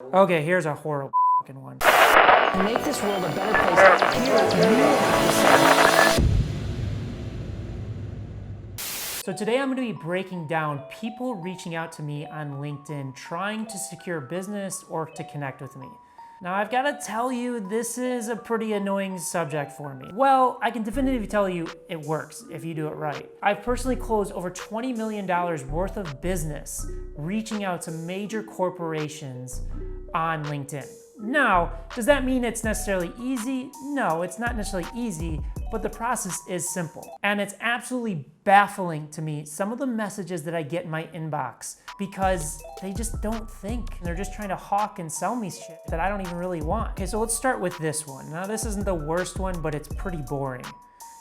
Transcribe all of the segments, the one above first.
Okay, here's a horrible fucking one. To make this world a better place, here you have to say. So today I'm going to be breaking down people reaching out to me on LinkedIn trying to secure business or to connect with me. Now I've got to tell you, this is a pretty annoying subject for me. Well, I can definitively tell you it works if you do it right. I've personally closed over $20 million worth of business reaching out to major corporations on LinkedIn. Now, does that mean it's necessarily easy? No, it's not necessarily easy, but the process is simple. And it's absolutely baffling to me, some of the messages that I get in my inbox, because they just don't think. They're just trying to hawk and sell me shit that I don't even really want. Okay, so let's start with this one. Now, this isn't the worst one, but it's pretty boring.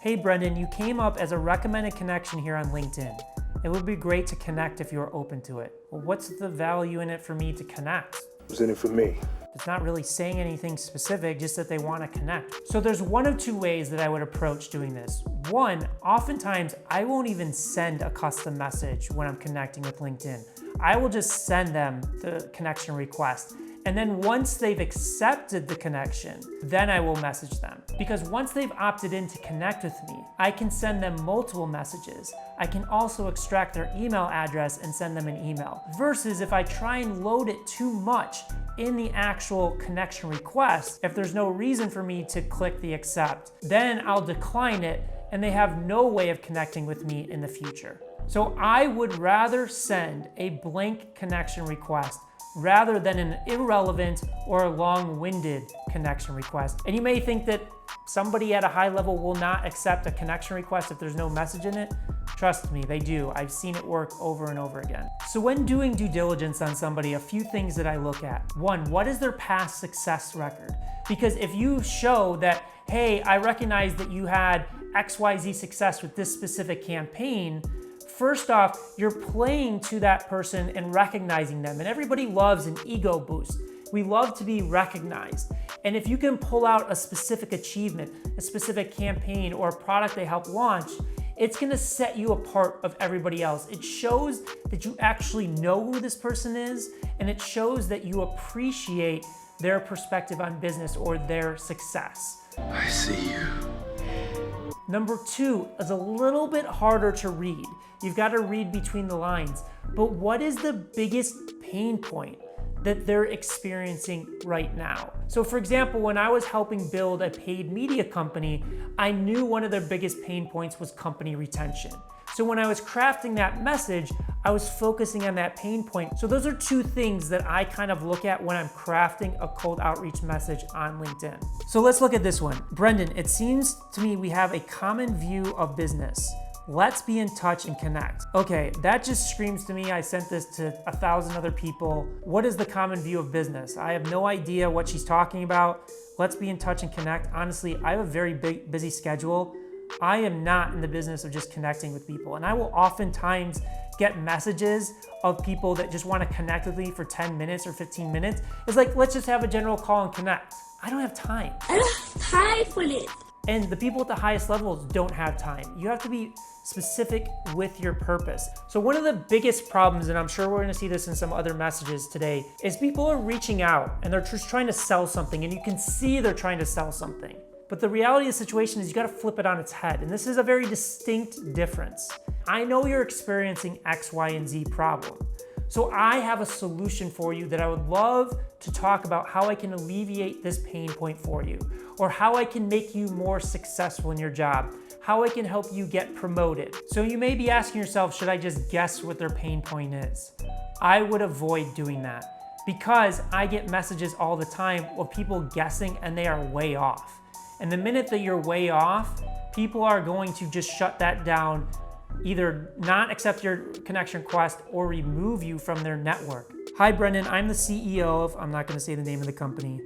Hey, Brendan, you came up as a recommended connection here on LinkedIn. It would be great to connect if you are open to it. Well, what's the value in it for me to connect? What's in it for me? It's not really saying anything specific, just that they want to connect. So there's one of two ways that I would approach doing this. One, oftentimes I won't even send a custom message when I'm connecting with LinkedIn. I will just send them the connection request. And then once they've accepted the connection, then I will message them. Because once they've opted in to connect with me, I can send them multiple messages. I can also extract their email address and send them an email. Versus if I try and load it too much in the actual connection request, if there's no reason for me to click the accept, then I'll decline it and they have no way of connecting with me in the future. So I would rather send a blank connection request rather than an irrelevant or long-winded connection request. And you may think that somebody at a high level will not accept a connection request if there's no message in it. Trust me, they do. I've seen it work over and over again. So when doing due diligence on somebody, a few things that I look at. One, what is their past success record? Because if you show that, hey, I recognize that you had XYZ success with this specific campaign, first off, you're playing to that person and recognizing them. And everybody loves an ego boost. We love to be recognized. And if you can pull out a specific achievement, a specific campaign, or a product they helped launch, it's gonna set you apart of everybody else. It shows that you actually know who this person is, and it shows that you appreciate their perspective on business or their success. I see you. Number two is a little bit harder to read. You've got to read between the lines. But what is the biggest pain point that they're experiencing right now? So for example, when I was helping build a paid media company, I knew one of their biggest pain points was company retention. So when I was crafting that message, I was focusing on that pain point. So those are two things that I kind of look at when I'm crafting a cold outreach message on LinkedIn. So let's look at this one. Brendan, it seems to me we have a common view of business. Let's be in touch and connect. Okay, that just screams to me. I sent this to 1,000 other people. What is the common view of business? I have no idea what she's talking about. Let's be in touch and connect. Honestly, I have a very busy schedule. I am not in the business of just connecting with people. And I will oftentimes get messages of people that just want to connect with me for 10 minutes or 15 minutes. It's like, let's just have a general call and connect. I don't have time. I don't have time for this. And the people at the highest levels don't have time. You have to be specific with your purpose. So one of the biggest problems, and I'm sure we're gonna see this in some other messages today, is people are reaching out and they're just trying to sell something, and you can see they're trying to sell something. But the reality of the situation is you gotta flip it on its head, and this is a very distinct difference. I know you're experiencing X, Y, and Z problem. So I have a solution for you that I would love to talk about how I can alleviate this pain point for you, or how I can make you more successful in your job, how I can help you get promoted. So you may be asking yourself, should I just guess what their pain point is? I would avoid doing that because I get messages all the time of people guessing and they are way off. And the minute that you're way off, people are going to just shut that down, either not accept your connection request or remove you from their network. Hi, Brendan, I'm the CEO of, I'm not gonna say the name of the company.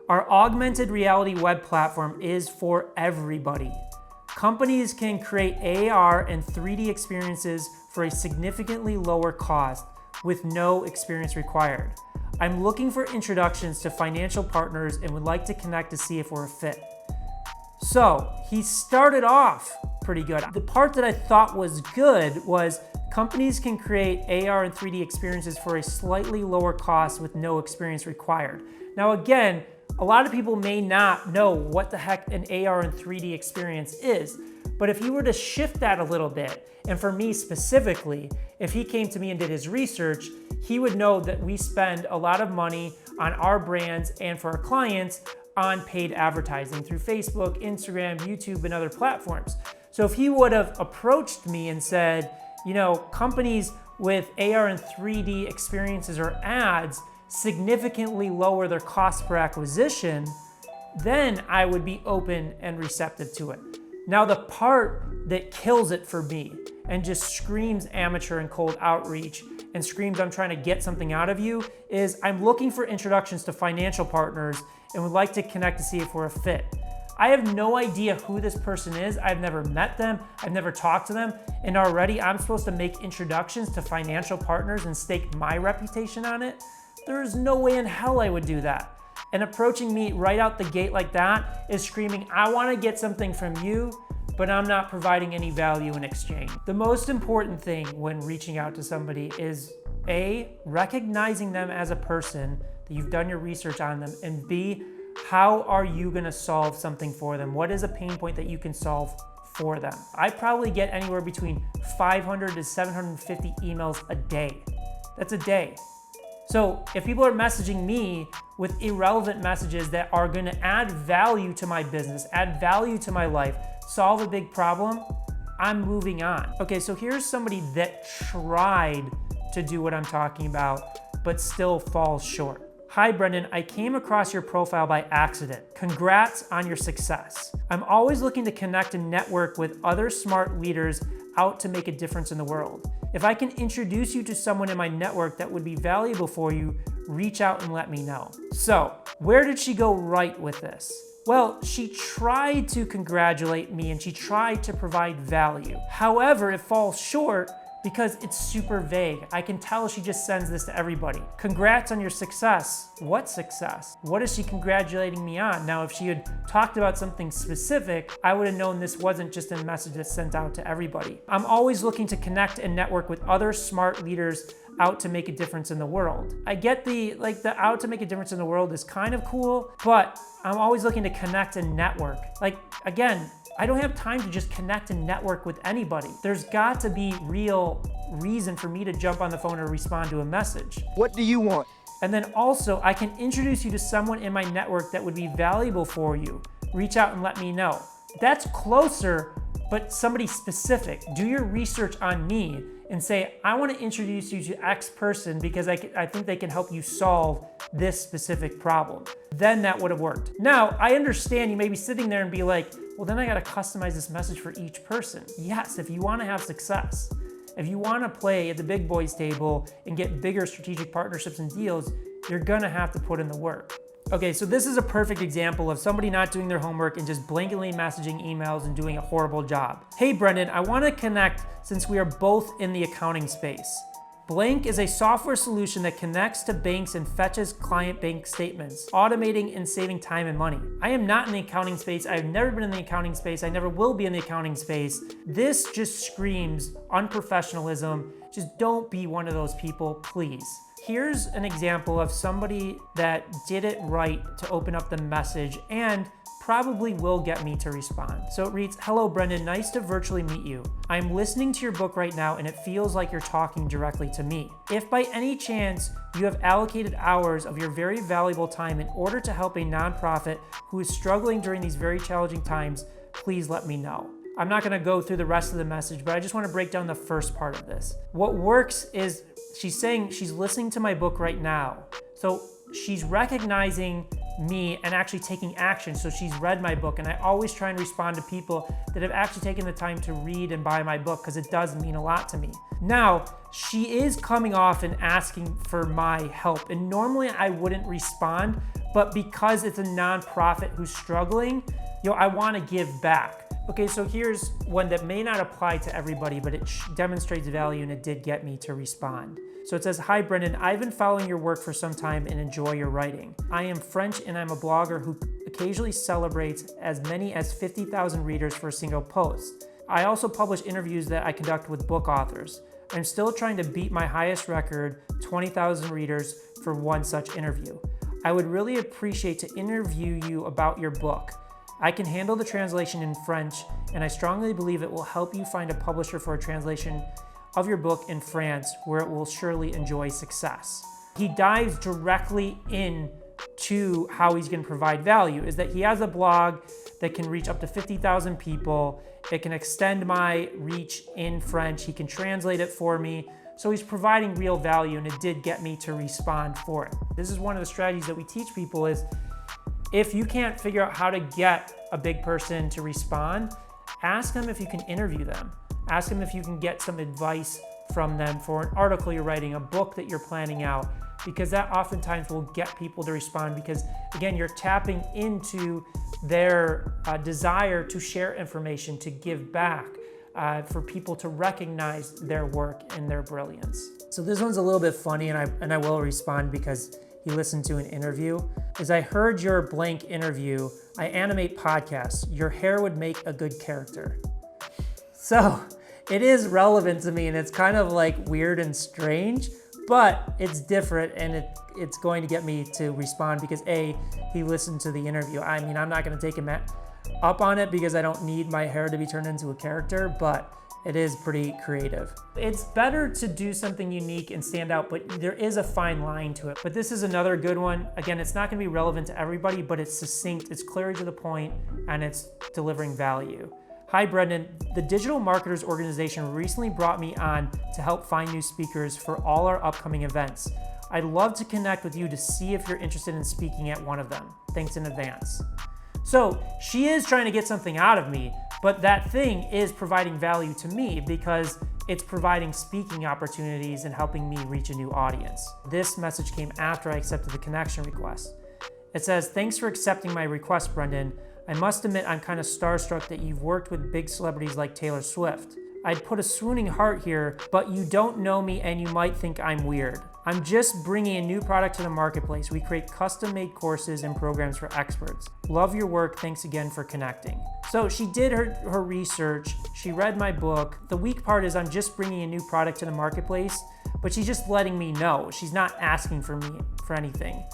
Our augmented reality web platform is for everybody. Companies can create AR and 3D experiences for a significantly lower cost with no experience required. I'm looking for introductions to financial partners and would like to connect to see if we're a fit. So he started off pretty good. The part that I thought was good was Companies can create AR and 3D experiences for a slightly lower cost with no experience required. Now again, a lot of people may not know what the heck an AR and 3D experience is, but if you were to shift that a little bit, and for me specifically, if he came to me and did his research, he would know that we spend a lot of money on our brands and for our clients on paid advertising through Facebook, Instagram, YouTube, and other platforms. So if he would have approached me and said, you know, companies with AR and 3D experiences or ads significantly lower their cost per acquisition, then I would be open and receptive to it. Now, the part that kills it for me and just screams amateur and cold outreach and screams I'm trying to get something out of you is I'm looking for introductions to financial partners and would like to connect to see if we're a fit. I have no idea who this person is. I've never met them. I've never talked to them. And already I'm supposed to make introductions to financial partners and stake my reputation on it. There's no way in hell I would do that. And approaching me right out the gate like that is screaming, I want to get something from you, but I'm not providing any value in exchange. The most important thing when reaching out to somebody is A, recognizing them as a person, that you've done your research on them, and B, how are you gonna solve something for them? What is a pain point that you can solve for them? I probably get anywhere between 500 to 750 emails a day. That's a day. So if people are messaging me with irrelevant messages that are gonna add value to my business, add value to my life, solve a big problem, I'm moving on. Okay, so here's somebody that tried to do what I'm talking about, but still falls short. Hi, Brendan, I came across your profile by accident. Congrats on your success. I'm always looking to connect and network with other smart leaders out to make a difference in the world. If I can introduce you to someone in my network that would be valuable for you, reach out and let me know. So, where did she go right with this? Well, she tried to congratulate me and she tried to provide value. However, it falls short because it's super vague. I can tell she just sends this to everybody. Congrats on your success. What success? What is she congratulating me on? Now, if she had talked about something specific, I would have known this wasn't just a message that's sent out to everybody. I'm always looking to connect and network with other smart leaders out to make a difference in the world. I get the out to make a difference in the world is kind of cool, but I'm always looking to connect and network. Like, again, I don't have time to just connect and network with anybody. There's got to be real reason for me to jump on the phone or respond to a message. What do you want? And then also, I can introduce you to someone in my network that would be valuable for you. Reach out and let me know. That's closer, but somebody specific. Do your research on me and say, I want to introduce you to X person because I think they can help you solve this specific problem. Then that would have worked. Now, I understand you may be sitting there and be like, well, then I got to customize this message for each person. Yes, if you want to have success, if you want to play at the big boys table and get bigger strategic partnerships and deals, you're going to have to put in the work. Okay, so this is a perfect example of somebody not doing their homework and just blanketly messaging emails and doing a horrible job. Hey, Brendan, I want to connect since we are both in the accounting space. Blank is a software solution that connects to banks and fetches client bank statements, automating and saving time and money. I am not in the accounting space. I've never been in the accounting space. I never will be in the accounting space. This just screams unprofessionalism. Just don't be one of those people, please. Here's an example of somebody that did it right to open up the message and probably will get me to respond. So it reads, hello Brendan, nice to virtually meet you. I'm listening to your book right now and it feels like you're talking directly to me. If by any chance you have allocated hours of your very valuable time in order to help a nonprofit who is struggling during these very challenging times, please let me know. I'm not gonna go through the rest of the message, but I just wanna break down the first part of this. What works is she's saying she's listening to my book right now. So she's recognizing me and actually taking action. So she's read my book, and I always try and respond to people that have actually taken the time to read and buy my book because it does mean a lot to me. Now, she is coming off and asking for my help, and normally I wouldn't respond, but because it's a nonprofit who's struggling, I want to give back. Okay, so here's one that may not apply to everybody, but it demonstrates value and it did get me to respond. So it says, hi Brendan, I've been following your work for some time and enjoy your writing. I am French and I'm a blogger who occasionally celebrates as many as 50,000 readers for a single post. I also publish interviews that I conduct with book authors. I'm still trying to beat my highest record, 20,000 readers for one such interview. I would really appreciate to interview you about your book. I can handle the translation in French, and I strongly believe it will help you find a publisher for a translation of your book in France, where it will surely enjoy success. He dives directly into how he's going to provide value, is that he has a blog that can reach up to 50,000 people. It can extend my reach in French. He can translate it for me. So he's providing real value, and it did get me to respond for it. This is one of the strategies that we teach people is, if you can't figure out how to get a big person to respond, ask them if you can interview them. Ask them if you can get some advice from them for an article you're writing, a book that you're planning out, because that oftentimes will get people to respond, because again, you're tapping into their desire to share information, to give back, for people to recognize their work and their brilliance. So this one's a little bit funny, and I will respond because he listened to an interview. Is I heard your blank interview. I animate podcasts. Your hair would make a good character. So it is relevant to me, and it's kind of like weird and strange, but it's different, and it's going to get me to respond because A, he listened to the interview. I mean, I'm not going to take him up on it because I don't need my hair to be turned into a character, but it is pretty creative. It's better to do something unique and stand out, but there is a fine line to it. But this is another good one. Again, it's not gonna be relevant to everybody, but it's succinct, it's clear to the point, and it's delivering value. Hi, Brendan. The Digital Marketers Organization recently brought me on to help find new speakers for all our upcoming events. I'd love to connect with you to see if you're interested in speaking at one of them. Thanks in advance. So she is trying to get something out of me, but that thing is providing value to me because it's providing speaking opportunities and helping me reach a new audience. This message came after I accepted the connection request. It says, thanks for accepting my request, Brendan. I must admit I'm kind of starstruck that you've worked with big celebrities like Taylor Swift. I'd put a swooning heart here, but you don't know me and you might think I'm weird. I'm just bringing a new product to the marketplace. We create custom-made courses and programs for experts. Love your work. Thanks again for connecting. So she did her research. She read my book. The weak part is I'm just bringing a new product to the marketplace, but she's just letting me know. She's not asking for me for anything.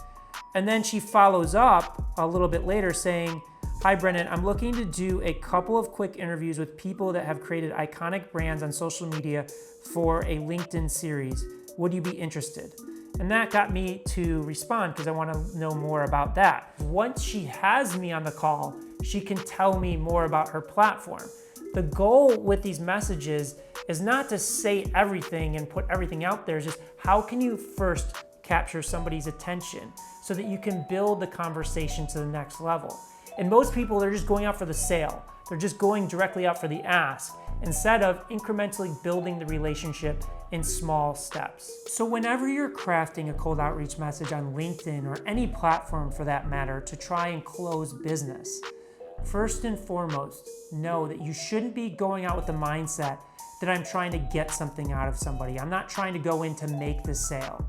And then she follows up a little bit later saying, hi, Brendan, I'm looking to do a couple of quick interviews with people that have created iconic brands on social media for a LinkedIn series. Would you be interested? And that got me to respond because I want to know more about that. Once she has me on the call, she can tell me more about her platform. The goal with these messages is not to say everything and put everything out there. It's just how can you first capture somebody's attention so that you can build the conversation to the next level. And most people, they're just going out for the sale. They're just going directly out for the ask instead of incrementally building the relationship in small steps. So whenever you're crafting a cold outreach message on LinkedIn or any platform for that matter to try and close business, first and foremost, know that you shouldn't be going out with the mindset that I'm trying to get something out of somebody. I'm not trying to go in to make the sale.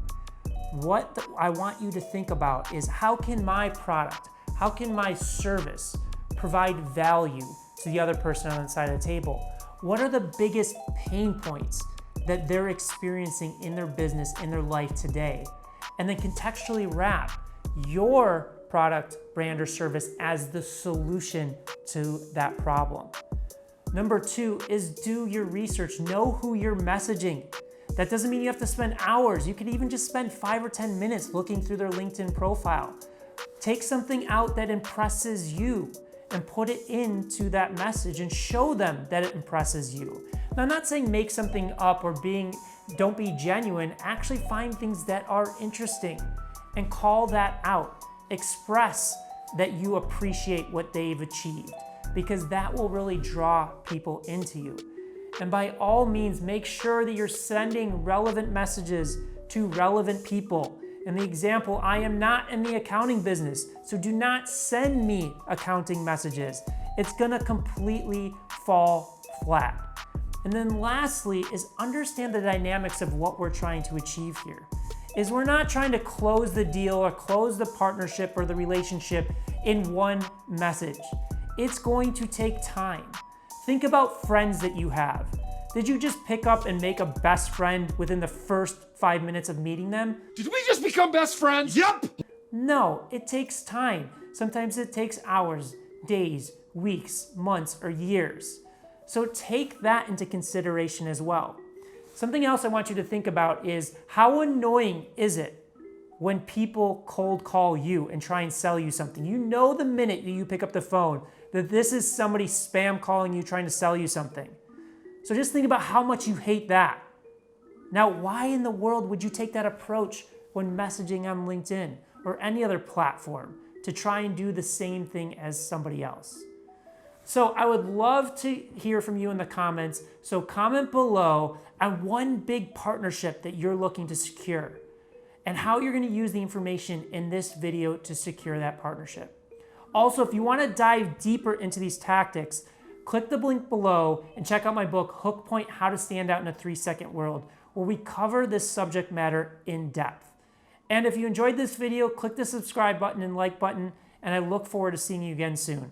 What I want you to think about is how can my product, how can my service provide value to the other person on the side of the table? What are the biggest pain points that they're experiencing in their business, in their life today? And then contextually wrap your product, brand, or service as the solution to that problem. Number 2 is do your research. Know who you're messaging. That doesn't mean you have to spend hours. You can even just spend 5 or 10 minutes looking through their LinkedIn profile. Take something out that impresses you and put it into that message and show them that it impresses you. Now, I'm not saying make something up or don't be genuine. Actually find things that are interesting and call that out. Express that you appreciate what they've achieved because that will really draw people into you. And by all means, make sure that you're sending relevant messages to relevant people. In the example, I am not in the accounting business, so do not send me accounting messages. It's gonna completely fall flat. And then lastly is understand the dynamics of what we're trying to achieve here. Is we're not trying to close the deal or close the partnership or the relationship in one message. It's going to take time. Think about friends that you have. Did you just pick up and make a best friend within the first 5 minutes of meeting them? Did we just become best friends? Yup! No, it takes time. Sometimes it takes hours, days, weeks, months, or years. So take that into consideration as well. Something else I want you to think about is how annoying is it when people cold call you and try and sell you something? You know the minute that you pick up the phone that this is somebody spam calling you trying to sell you something. So just think about how much you hate that. Now, why in the world would you take that approach when messaging on LinkedIn or any other platform to try and do the same thing as somebody else? So I would love to hear from you in the comments. So comment below on one big partnership that you're looking to secure and how you're going to use the information in this video to secure that partnership. Also, if you want to dive deeper into these tactics, click the link below and check out my book, Hook Point: How to Stand Out in a 3-Second World, where we cover this subject matter in depth. And if you enjoyed this video, click the subscribe button and like button, and I look forward to seeing you again soon.